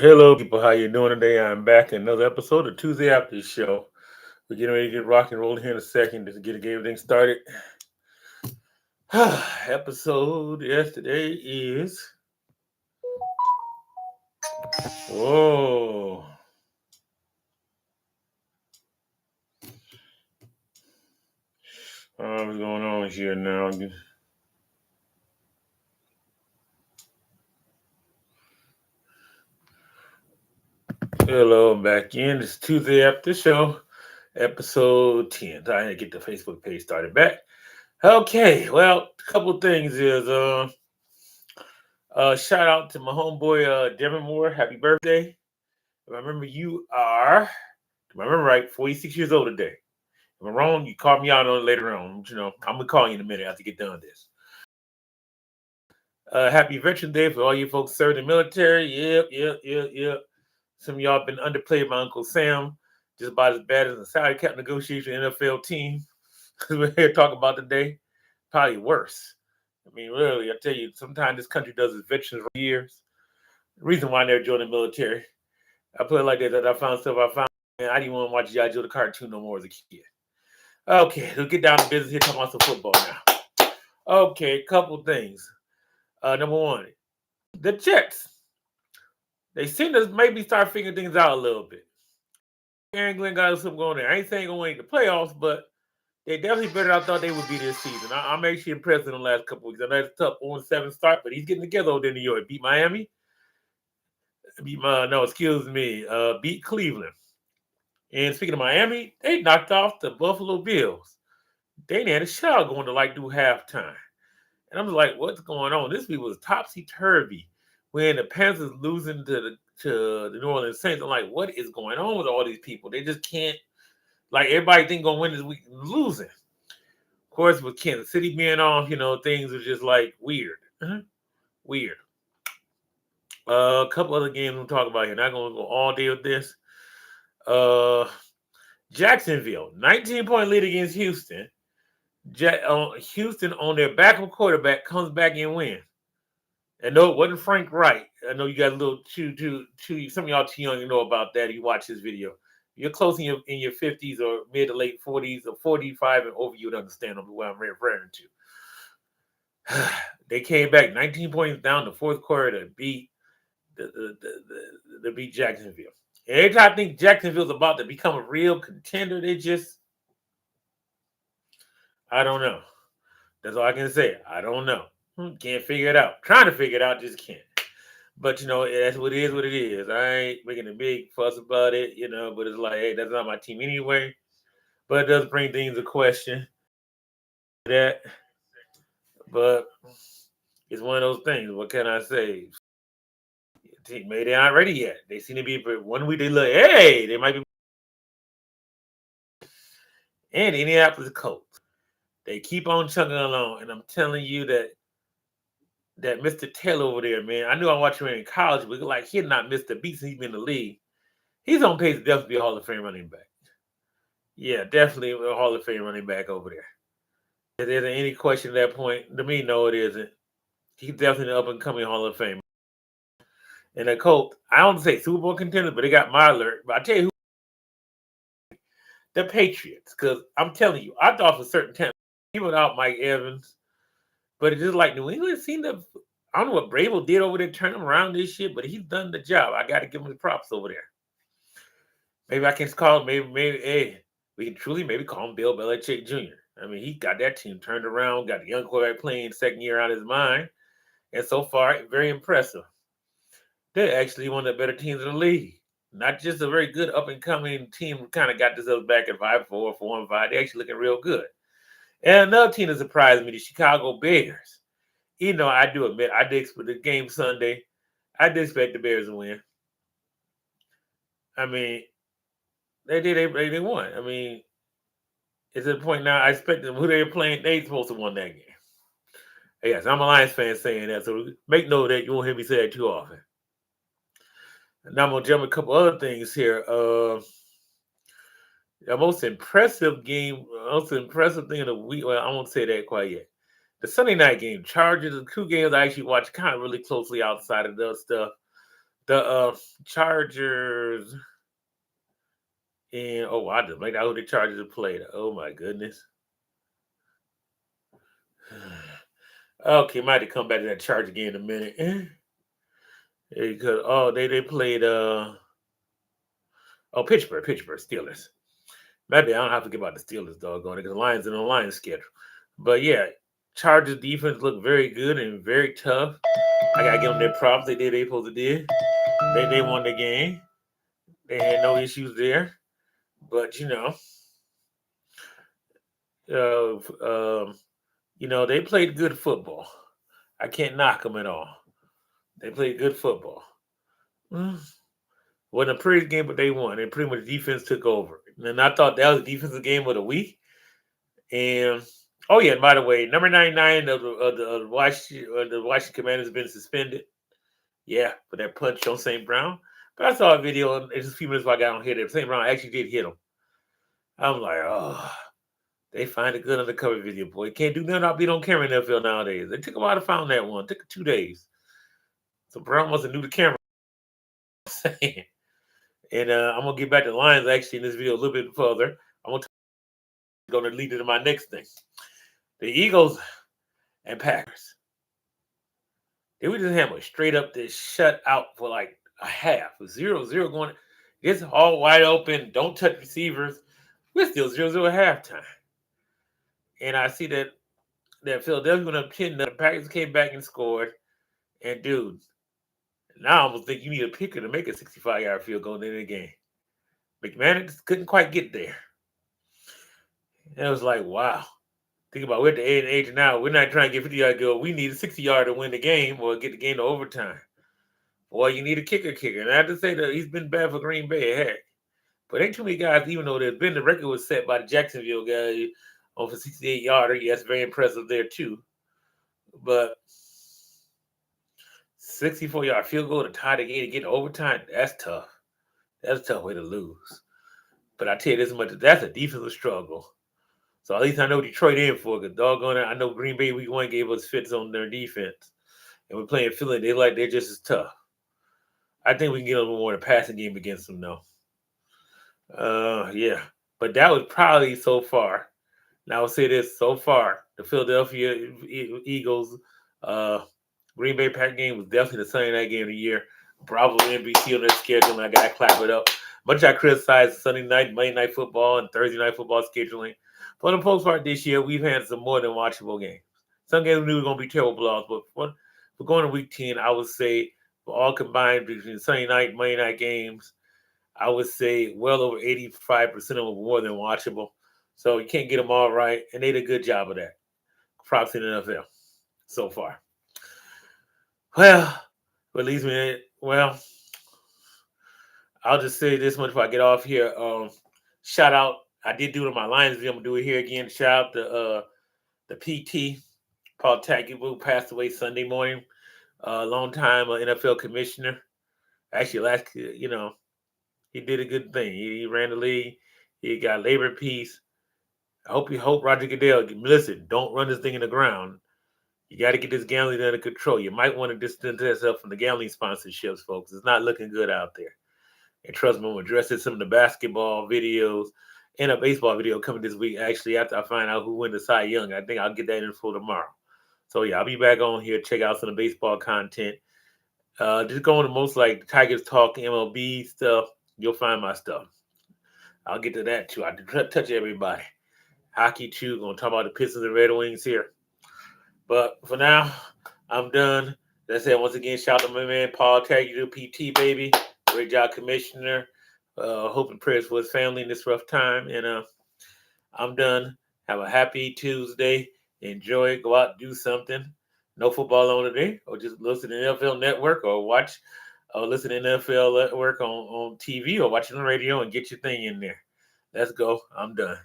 Hello, people. How you doing today? I'm back in another episode of Tuesday After Show. We're getting ready to get rock and rolling here in a second to get everything started. Episode yesterday is whoa. What's going on here now? Hello, I'm back in. It's Tuesday After Show, episode 10. I had to get the Facebook page started back. Okay, well, a couple things is shout out to my homeboy Devin Moore. Happy birthday. If I remember you are, if I remember right, 46 years old today. If I'm wrong, you call me out on it later on. I'm gonna call you in a minute after I get done with this. Happy Veteran Day for all you folks serving in the military. Yep. Some of y'all been underplayed by Uncle Sam, just about as bad as the salary cap negotiation NFL team. We're here to talk about today. Probably worse. I mean, really, I tell you, sometimes this country does its veterans for years. The reason why I never joined the military, I put it like that I found stuff I found. Man, I didn't want to watch G.I. Joe the cartoon no more as a kid. Okay, let's get down to business here, talking about some football now. Okay, couple things. Number one, the Jets. They seem to maybe start figuring things out a little bit. Aaron Glenn got something going there. I ain't saying going to win the playoffs, but they definitely better than I thought they would be this season. I'm actually impressed in the last couple weeks. I know it's tough 0-7 start, but he's getting together over there in New York. Beat Miami. Beat Cleveland. And speaking of Miami, they knocked off the Buffalo Bills. They had a shot going to do halftime. And I'm just like, what's going on? This week was topsy-turvy. When the Panthers losing to the New Orleans Saints, I'm like, what is going on with all these people? They just can't, everybody think gonna win this week, losing. Of course, with Kansas City being off, things are just weird. Weird. A couple other games we'll talk about here. Not gonna go all day with this. Jacksonville, 19-point lead against Houston. Houston on their backup quarterback comes back and wins. And no, it wasn't Frank Wright. I know you got a little too. Some of y'all too young to know about that. You watch this video. You're close in your 50s or mid to late 40s or 45 and over. You'd understand what I'm referring to. They came back 19 points down the fourth quarter to beat beat Jacksonville. And every time I think Jacksonville's about to become a real contender, I don't know. That's all I can say. I don't know. Can't figure it out. Trying to figure it out, just can't. But that's what it is. I ain't making a big fuss about it, but it's like, hey, that's not my team anyway. But it does bring things to question. But it's one of those things. What can I say? Maybe they aren't ready yet. They seem to be for 1 week. They look, hey, they might be. And the Indianapolis Colts, they keep on chugging along, and I'm telling you that Mr. Taylor over there, man, I knew I watched him in college, but he had not missed a beat since he's been in the league. He's on pace to definitely be a Hall of Fame running back. Yeah, definitely a Hall of Fame running back over there. If there's any question at that point, to me, no, it isn't. He's definitely an up-and-coming Hall of Fame. And the Colts, I don't say Super Bowl contenders, but they got my alert. But I tell you who, the Patriots, because I'm telling you, I thought for certain time, even without Mike Evans, but it's just New England seemed to, I don't know what Brable did over there, turn him around this shit, but he's done the job. I got to give him the props over there. Maybe I can call him, hey, we can truly maybe call him Bill Belichick Jr. I mean, he got that team turned around, got the young quarterback playing second year out of his mind. And so far, very impressive. They're actually one of the better teams in the league. Not just a very good up-and-coming team who kind of got themselves back at 5-4, 4-5. They're actually looking real good. And another team that surprised me, the Chicago Bears. I do admit, I did expect the game Sunday. I did expect the Bears to win. I mean, they won. I mean, it's at the point now I expect them who they're playing, they supposed to win that game. Yes, I'm a Lions fan saying that, so make note of that. You won't hear me say that too often. Now I'm gonna jump a couple other things here. The most impressive thing of the week. Well, I won't say that quite yet. The Sunday night game, Chargers, the two games I actually watched kind of really closely outside of the stuff. The Chargers and I just like who the Chargers have played. Oh my goodness. Okay, might have come back to that Charger game in a minute. Because they played Pittsburgh Steelers. Maybe I don't have to forget about the Steelers doggone it because the Lions are on the Lions schedule. But yeah, Chargers defense looked very good and very tough. I gotta give them their props. They did what they supposed to do. They won the game. They had no issues there. But they played good football. I can't knock them at all. They played good football. Wasn't a pretty game, but they won. And pretty much defense took over. And I thought that was the defensive game of the week. And by the way, number 99 of the Washington Commanders has been suspended. Yeah, for that punch on St. Brown. But I saw a video, and just a few minutes before I got on here that St. Brown actually did hit him. I'm like, they find a good undercover video, boy. Can't do nothing out beat on camera in the NFL nowadays. They took a while to find that one. It took 2 days. So Brown must have knew the camera. And I'm gonna get back to the Lions actually in this video a little bit further. I'm gonna lead into my next thing. The Eagles and Packers. They would just have a straight up this shut out for like a half. 0-0 going. It's all wide open. Don't touch receivers. We're still 0-0 at halftime. And I see that Philadelphia went up 10. The Packers came back and scored. And dude, now I almost think you need a kicker to make a 65-yard field goal in the game. McManus couldn't quite get there. And it was like, wow. Think about we're at the age now. We're not trying to get 50-yard goal. We need a 60-yard to win the game or get the game to overtime. Boy, you need a kicker. And I have to say that he's been bad for Green Bay. Heck. But ain't too many guys, even though there's been the record was set by the Jacksonville guy for 68-yarder. Yes, very impressive there too. But 64-yard field goal to tie the game to get overtime, that's tough. That's a tough way to lose. But I tell you this much, that's a defensive struggle. So at least I know Detroit in for it. Doggone it, I know Green Bay week 1 gave us fits on their defense. And we're playing Philly, they're just as tough. I think we can get a little more in the passing game against them, though. Yeah. But that was probably so far. Now I'll say this, so far, the Philadelphia Eagles, Green Bay Pack game was definitely the Sunday night game of the year. Bravo NBC on their schedule, and I got to clap it up. Much I criticized Sunday night, Monday night football, and Thursday night football scheduling. For the most part this year, we've had some more than watchable games. Some games we knew were going to be terrible blowouts, but for going to week 10, I would say for all combined between Sunday night, Monday night games, I would say well over 85% of them were more than watchable. So you can't get them all right, and they did a good job of that. Props in the NFL so far. Well, what leaves me, I'll just say this much before I get off here. Shout out, I did do it on my Lions video. I'm going to do it here again. Shout out to the PT, Paul Tagliabue, who passed away Sunday morning. Long time NFL commissioner. Actually, he did a good thing. He ran the league. He got labor peace. I hope Roger Goodell, listen, don't run this thing in the ground. You got to get this gambling under control. You might want to distance yourself from the gambling sponsorships, folks. It's not looking good out there. And trust me, I'm addressing some of the basketball videos and a baseball video coming this week. Actually, after I find out who won the Cy Young, I think I'll get that info tomorrow. So yeah, I'll be back on here. Check out some of the baseball content. Just going to most like Tigers Talk, MLB stuff. You'll find my stuff. I'll get to that too. I touch everybody. Hockey too. Gonna talk about the Pistons and Red Wings here. But for now, I'm done. Let's say once again, shout out to my man Paul Tagliabue, PT baby. Great job, Commissioner. Hope and prayers for his family in this rough time. And I'm done. Have a happy Tuesday. Enjoy it. Go out and do something. No football on today. Or just listen to the NFL Network or watch or listen to NFL Network on TV or watch it on the radio and get your thing in there. Let's go. I'm done.